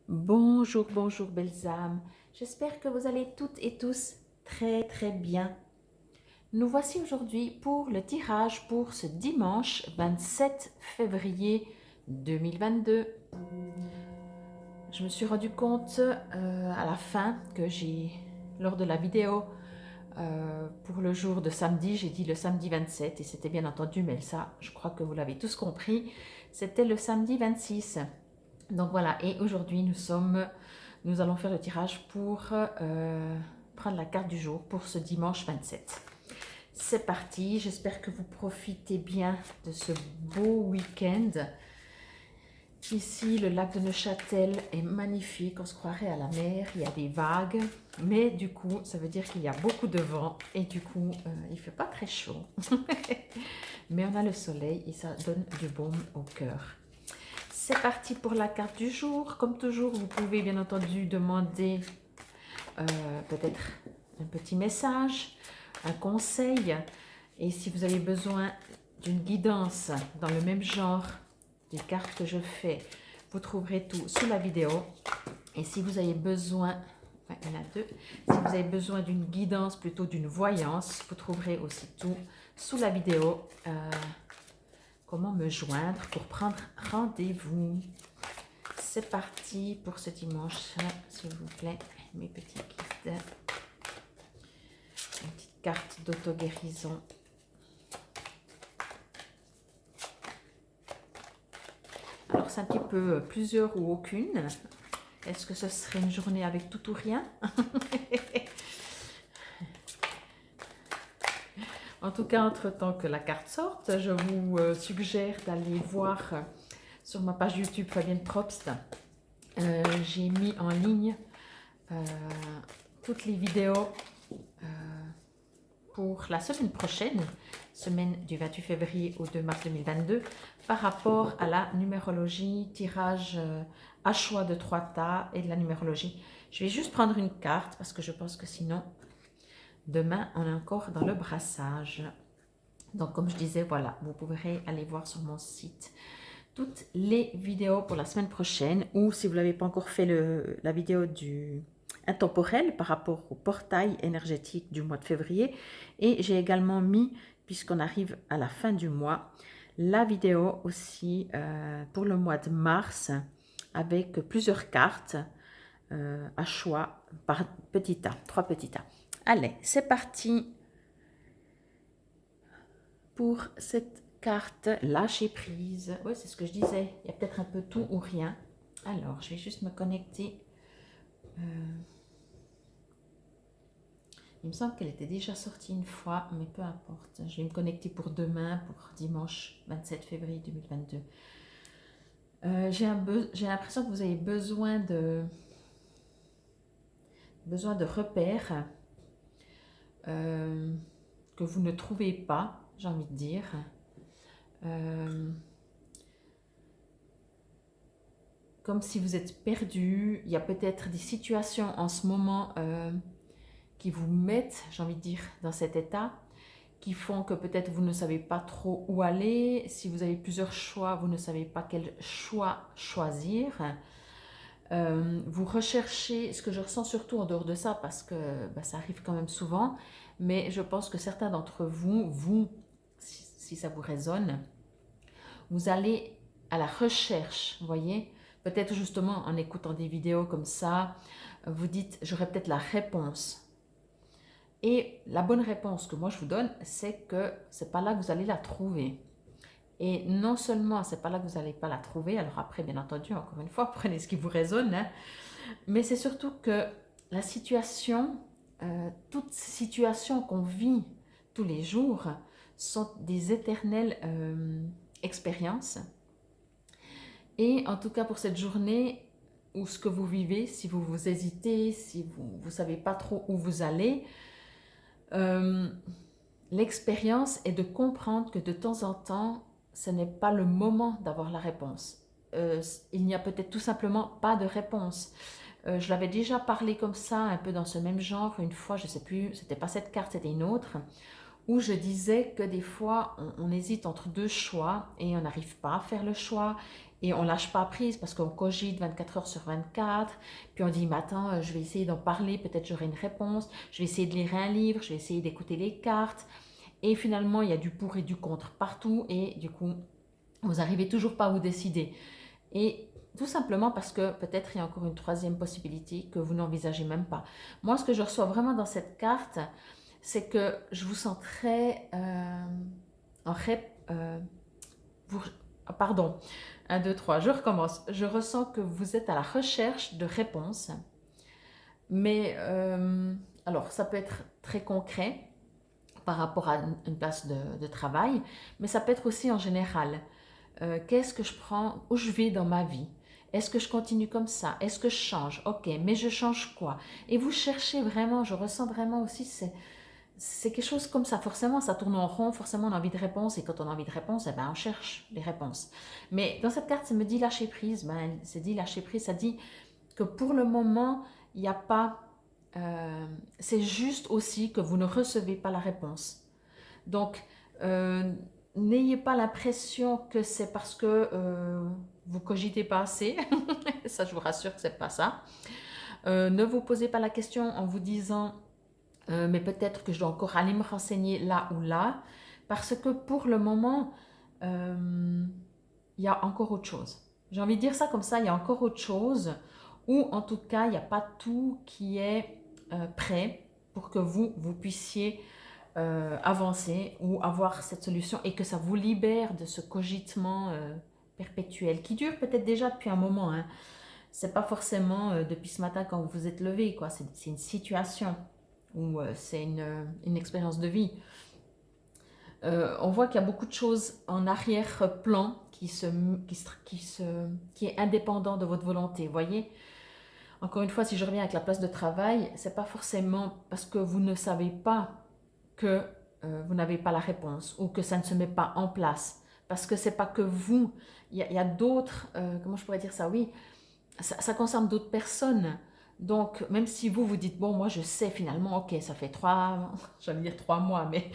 Bonjour, bonjour belles âmes. J'espère que vous allez toutes et tous très très bien. Nous voici aujourd'hui pour le tirage pour ce dimanche 27 février 2022. Je me suis rendu compte à la fin que lors de la vidéo pour le jour de samedi, j'ai dit le samedi 27 et c'était bien entendu, mais ça, je crois que vous l'avez tous compris, c'était le samedi 26. Donc voilà, et aujourd'hui nous allons faire le tirage pour prendre la carte du jour pour ce dimanche 27. C'est parti, j'espère que vous profitez bien de ce beau week-end. Ici, le lac de Neuchâtel est magnifique, on se croirait à la mer, il y a des vagues, mais du coup, ça veut dire qu'il y a beaucoup de vent et du coup, il ne fait pas très chaud. Mais on a le soleil et ça donne du baume au cœur. C'est parti pour la carte du jour. Comme toujours, vous pouvez bien entendu demander peut-être un petit message, un conseil. Et si vous avez besoin d'une guidance dans le même genre des cartes que je fais, vous trouverez tout sous la vidéo. Et si vous avez besoin, il y en a deux, si vous avez besoin d'une guidance, plutôt d'une voyance, vous trouverez aussi tout sous la vidéo. Comment me joindre pour prendre rendez-vous. C'est parti pour ce dimanche, s'il vous plaît, mes petits guides. Une petite carte d'auto-guérison. Alors, c'est un petit peu plusieurs ou aucune. Est-ce que ce serait une journée avec tout ou rien? En tout cas, entre-temps que la carte sorte, je vous suggère d'aller voir sur ma page YouTube Fabienne Probst. J'ai mis en ligne toutes les vidéos pour la semaine prochaine, semaine du 28 février au 2 mars 2022, par rapport à la numérologie, tirage à choix de 3 tas et de la numérologie. Je vais juste prendre une carte parce que je pense que sinon, demain, on est encore dans le brassage. Donc, comme je disais, voilà, vous pourrez aller voir sur mon site toutes les vidéos pour la semaine prochaine, ou si vous n'avez pas encore fait la vidéo du intemporel par rapport au portail énergétique du mois de février. Et j'ai également mis, puisqu'on arrive à la fin du mois, la vidéo aussi pour le mois de mars avec plusieurs cartes à choix par petit A, 3 petits A. Allez, c'est parti pour cette carte lâcher prise. Oui, c'est ce que je disais. Il y a peut-être un peu tout ou rien. Alors, je vais juste me connecter. Il me semble qu'elle était déjà sortie une fois, mais peu importe. Je vais me connecter pour demain, pour dimanche 27 février 2022. J'ai l'impression que vous avez besoin de repères que vous ne trouvez pas, j'ai envie de dire. Comme si vous êtes perdu. Il y a peut-être des situations en ce moment qui vous mettent, j'ai envie de dire, dans cet état, qui font que peut-être vous ne savez pas trop où aller. Si vous avez plusieurs choix, vous ne savez pas quel choix choisir. Vous recherchez, ce que je ressens surtout en dehors de ça, parce que ça arrive quand même souvent, mais je pense que certains d'entre vous, si ça vous résonne, vous allez à la recherche, vous voyez, peut-être justement en écoutant des vidéos comme ça, vous dites, j'aurai peut-être la réponse. Et la bonne réponse que moi je vous donne, c'est que c'est pas là que vous allez la trouver. Et non seulement c'est pas là que vous n'allez pas la trouver, alors après bien entendu, encore une fois, prenez ce qui vous résonne, hein, mais c'est surtout que la situation, toutes ces situations qu'on vit tous les jours sont des éternelles expériences. Et en tout cas pour cette journée, ou ce que vous vivez, si vous hésitez, si vous ne savez pas trop où vous allez, l'expérience est de comprendre que de temps en temps, ce n'est pas le moment d'avoir la réponse. Il n'y a peut-être tout simplement pas de réponse. Je l'avais déjà parlé comme ça, un peu dans ce même genre, une fois, je ne sais plus, c'était pas cette carte, c'était une autre, où je disais que des fois, on hésite entre deux choix et on n'arrive pas à faire le choix. et on lâche pas prise parce qu'on cogite 24 heures sur 24, puis on dit, mais attends, je vais essayer d'en parler, peut-être j'aurai une réponse, je vais essayer de lire un livre, je vais essayer d'écouter les cartes, et finalement il y a du pour et du contre partout, et du coup, vous n'arrivez toujours pas à vous décider. Et tout simplement parce que peut-être il y a encore une troisième possibilité que vous n'envisagez même pas. Moi, ce que je reçois vraiment dans cette carte, c'est que je vous sens très en rep, vous- pardon, 1, 2, 3, je recommence. Je ressens que vous êtes à la recherche de réponses, mais alors ça peut être très concret par rapport à une place de travail, mais ça peut être aussi en général. Qu'est-ce que je prends, où je vais dans ma vie? Est-ce que je continue comme ça? Est-ce que je change? Ok, mais je change quoi? Et vous cherchez vraiment, je ressens vraiment aussi, c'est quelque chose comme ça. Forcément, ça tourne en rond, forcément on a envie de réponse, et quand on a envie de réponse, eh ben, on cherche les réponses. Mais dans cette carte, ça me dit lâcher prise. Ben, c'est dit lâcher prise, ça dit que pour le moment, il n'y a pas... c'est juste aussi que vous ne recevez pas la réponse. Donc, euh, n'ayez pas l'impression que c'est parce que vous cogitez pas assez. Ça, je vous rassure que c'est pas ça. Ne vous posez pas la question en vous disant mais peut-être que je dois encore aller me renseigner là ou là, parce que pour le moment, il y a encore autre chose. J'ai envie de dire ça comme ça, il y a encore autre chose, ou en tout cas, il n'y a pas tout qui est prêt pour que vous puissiez avancer ou avoir cette solution et que ça vous libère de ce cogitement perpétuel qui dure peut-être déjà depuis un moment. Hein. C'est pas forcément depuis ce matin quand vous vous êtes levé, quoi. C'est une situation ou c'est une expérience de vie. On voit qu'il y a beaucoup de choses en arrière-plan qui est indépendant de votre volonté. Vous voyez, encore une fois, si je reviens avec la place de travail, c'est pas forcément parce que vous ne savez pas que vous n'avez pas la réponse ou que ça ne se met pas en place. Parce que c'est pas que vous, il y a d'autres, comment je pourrais dire ça, oui, ça concerne d'autres personnes. Donc, même si vous dites, bon, moi je sais finalement, ok, ça fait j'allais dire 3 mois, mais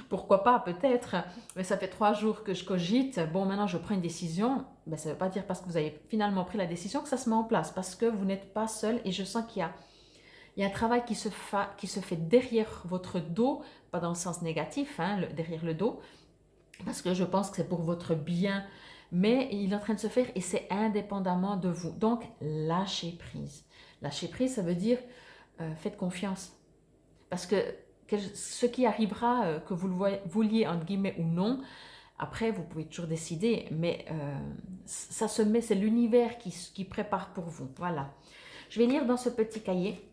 pourquoi pas, peut-être, mais ça fait 3 jours que je cogite, bon, maintenant je prends une décision, ben, ça ne veut pas dire parce que vous avez finalement pris la décision que ça se met en place, parce que vous n'êtes pas seul et je sens il y a un travail qui se fait derrière votre dos, pas dans le sens négatif, hein, derrière le dos, parce que je pense que c'est pour votre bien, mais il est en train de se faire et c'est indépendamment de vous. Donc, lâchez prise. Lâcher prise, ça veut dire faites confiance. Parce que ce qui arrivera, que vous le vouliez entre guillemets ou non, après vous pouvez toujours décider, mais ça se met, c'est l'univers qui prépare pour vous. Voilà. Je vais lire dans ce petit cahier.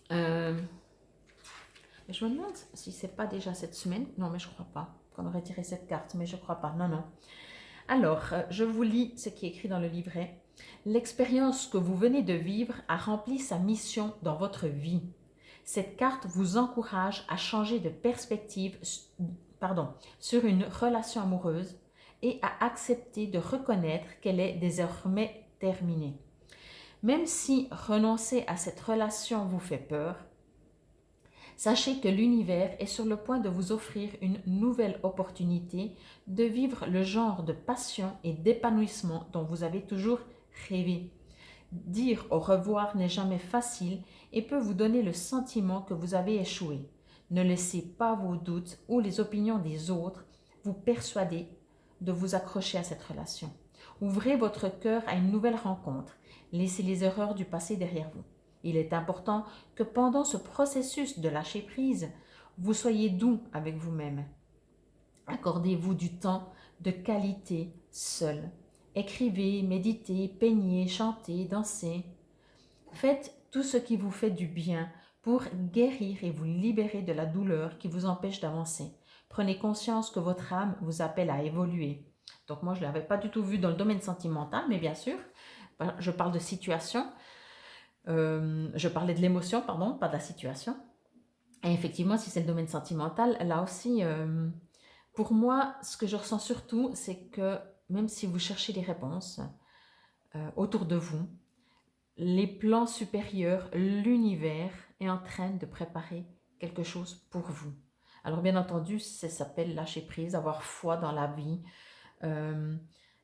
Je me demande si c'est pas déjà cette semaine. Non, mais je crois pas qu'on aurait tiré cette carte, mais je crois pas. Non, non. Alors, je vous lis ce qui est écrit dans le livret. L'expérience que vous venez de vivre a rempli sa mission dans votre vie. Cette carte vous encourage à changer de perspective sur une relation amoureuse et à accepter de reconnaître qu'elle est désormais terminée. Même si renoncer à cette relation vous fait peur, sachez que l'univers est sur le point de vous offrir une nouvelle opportunité de vivre le genre de passion et d'épanouissement dont vous avez toujours rêvé. Dire au revoir n'est jamais facile et peut vous donner le sentiment que vous avez échoué. Ne laissez pas vos doutes ou les opinions des autres vous persuader de vous accrocher à cette relation. Ouvrez votre cœur à une nouvelle rencontre. Laissez les erreurs du passé derrière vous. Il est important que pendant ce processus de lâcher prise, vous soyez doux avec vous-même. Accordez-vous du temps de qualité seul. Écrivez, méditez, peignez, chantez, dansez. Faites tout ce qui vous fait du bien pour guérir et vous libérer de la douleur qui vous empêche d'avancer. Prenez conscience que votre âme vous appelle à évoluer. Donc moi, je ne l'avais pas du tout vu dans le domaine sentimental, mais bien sûr, je parle de situation. Je parlais de l'émotion, pardon, pas de la situation. Et effectivement, si c'est le domaine sentimental, là aussi, pour moi, ce que je ressens surtout, c'est que même si vous cherchez des réponses autour de vous, les plans supérieurs, l'univers est en train de préparer quelque chose pour vous. Alors bien entendu, ça s'appelle lâcher prise, avoir foi dans la vie,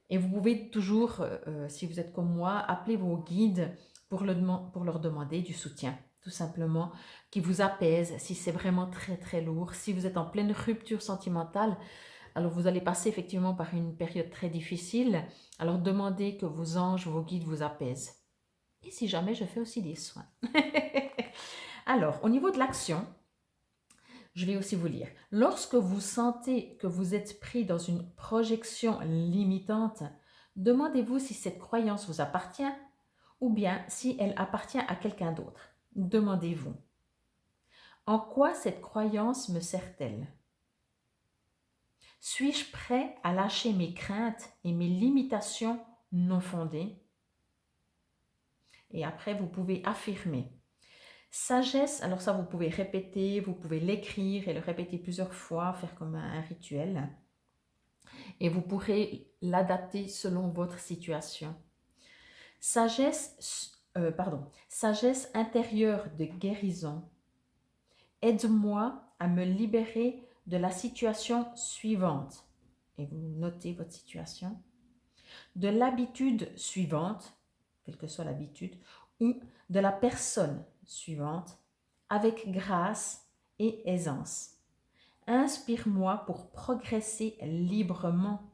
Et vous pouvez toujours, si vous êtes comme moi, appeler vos guides pour leur demander du soutien, tout simplement, qui vous apaise si c'est vraiment très très lourd. Si vous êtes en pleine rupture sentimentale, alors vous allez passer effectivement par une période très difficile, alors demandez que vos anges, vos guides vous apaisent. Et si jamais, je fais aussi des soins. Alors, au niveau de l'action, je vais aussi vous lire. Lorsque vous sentez que vous êtes pris dans une projection limitante, demandez-vous si cette croyance vous appartient ou bien si elle appartient à quelqu'un d'autre. Demandez-vous. En quoi cette croyance me sert-elle? Suis-je prêt à lâcher mes craintes et mes limitations non fondées? Et après, vous pouvez affirmer. Sagesse, alors ça vous pouvez répéter, vous pouvez l'écrire et le répéter plusieurs fois, faire comme un rituel. Et vous pourrez l'adapter selon votre situation. Sagesse intérieure de guérison. Aide-moi à me libérer de la situation suivante. Et vous notez votre situation. De l'habitude suivante, quelle que soit l'habitude, ou de la personne suivante, avec grâce et aisance. Inspire-moi pour progresser librement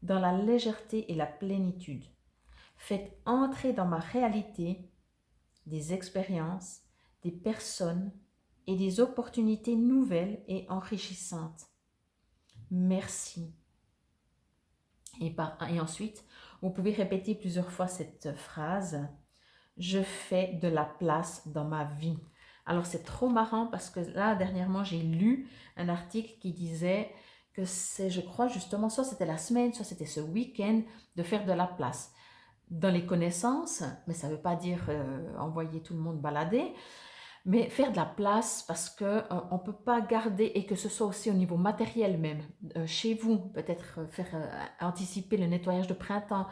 dans la légèreté et la plénitude. Faites entrer dans ma réalité des expériences, des personnes et des opportunités nouvelles et enrichissantes. Merci. Et ensuite, vous pouvez répéter plusieurs fois cette phrase. Je fais de la place dans ma vie. Alors c'est trop marrant parce que là, dernièrement, j'ai lu un article qui disait que c'est, je crois justement, soit c'était la semaine, soit c'était ce week-end, de faire de la place dans les connaissances, mais ça ne veut pas dire envoyer tout le monde balader, mais faire de la place parce que on peut pas garder, et que ce soit aussi au niveau matériel même, chez vous, peut-être faire anticiper le nettoyage de printemps.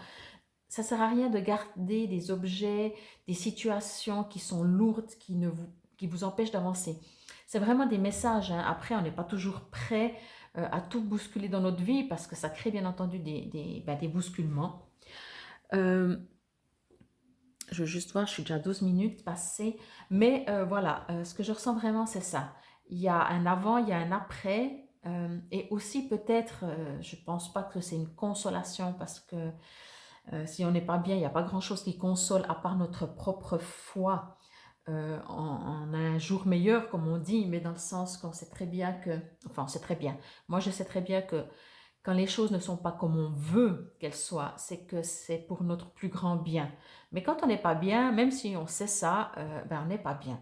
Ça sert à rien de garder des objets, des situations qui sont lourdes, qui vous empêchent d'avancer. C'est vraiment des messages, hein. Après, on n'est pas toujours prêt à tout bousculer dans notre vie parce que ça crée bien entendu des bousculements. Je veux juste voir, je suis déjà 12 minutes passées. Mais voilà, ce que je ressens vraiment, c'est ça. Il y a un avant, il y a un après. Et aussi peut-être, je ne pense pas que c'est une consolation parce que si on n'est pas bien, il n'y a pas grand-chose qui console à part notre propre foi en un jour meilleur, comme on dit, mais dans le sens qu'on sait très bien que... Enfin, on sait très bien. Moi, je sais très bien que quand les choses ne sont pas comme on veut qu'elles soient, c'est que c'est pour notre plus grand bien. Mais quand on n'est pas bien, même si on sait ça, on n'est pas bien.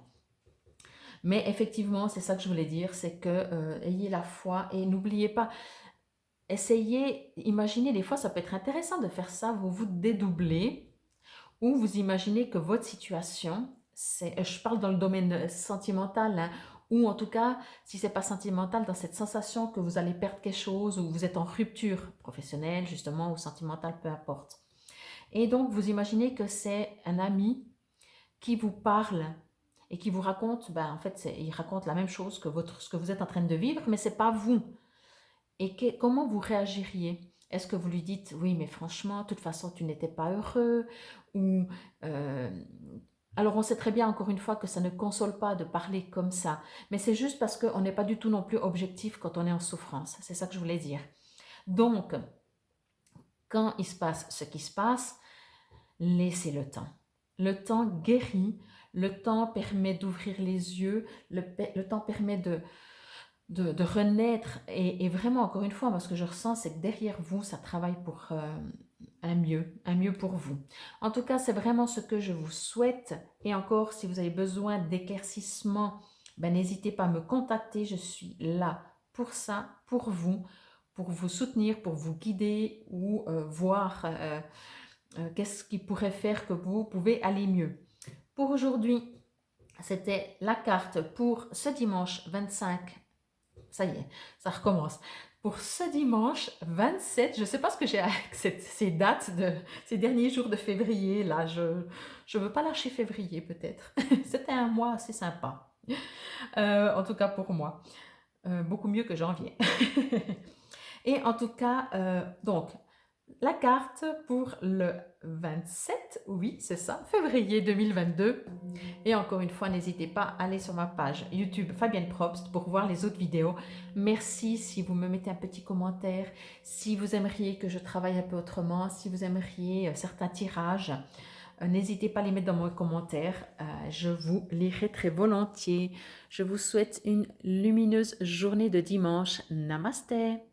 Mais effectivement, c'est ça que je voulais dire, c'est que ayez la foi et n'oubliez pas, essayez, imaginez, des fois ça peut être intéressant de faire ça, vous vous dédoublez, ou vous imaginez que votre situation, je parle dans le domaine sentimental, hein, ou en tout cas, si c'est pas sentimental, dans cette sensation que vous allez perdre quelque chose, ou vous êtes en rupture professionnelle justement, ou sentimentale, peu importe. Et donc vous imaginez que c'est un ami qui vous parle et qui vous raconte, en fait, il raconte la même chose que ce que vous êtes en train de vivre, mais c'est pas vous. Et comment vous réagiriez? Est-ce que vous lui dites, oui, mais franchement, de toute façon, tu n'étais pas heureux? Ou, alors, on sait très bien, encore une fois, que ça ne console pas de parler comme ça. Mais c'est juste parce qu'on n'est pas du tout non plus objectif quand on est en souffrance. C'est ça que je voulais dire. Donc, quand il se passe ce qui se passe, laissez le temps. Le temps guérit, le temps permet d'ouvrir les yeux, le temps permet de renaître. Et vraiment, encore une fois, moi, ce que je ressens, c'est que derrière vous, ça travaille pour un mieux pour vous. En tout cas, c'est vraiment ce que je vous souhaite. Et encore, si vous avez besoin d'éclaircissement, n'hésitez pas à me contacter. Je suis là pour ça, pour vous soutenir, pour vous guider ou voir qu'est-ce qui pourrait faire que vous pouvez aller mieux. Pour aujourd'hui, c'était la carte pour ce dimanche 25. Ça y est, ça recommence. Pour ce dimanche 27, je ne sais pas ce que j'ai avec ces dates, ces derniers jours de février. Là, je ne veux pas lâcher février peut-être. C'était un mois assez sympa. En tout cas pour moi. Beaucoup mieux que janvier. Et en tout cas, donc, la carte pour le 27, oui, c'est ça, février 2022. Et encore une fois, n'hésitez pas à aller sur ma page YouTube Fabienne Probst pour voir les autres vidéos. Merci si vous me mettez un petit commentaire, si vous aimeriez que je travaille un peu autrement, si vous aimeriez certains tirages. N'hésitez pas à les mettre dans mes commentaires, je vous lirai très volontiers. Je vous souhaite une lumineuse journée de dimanche. Namasté!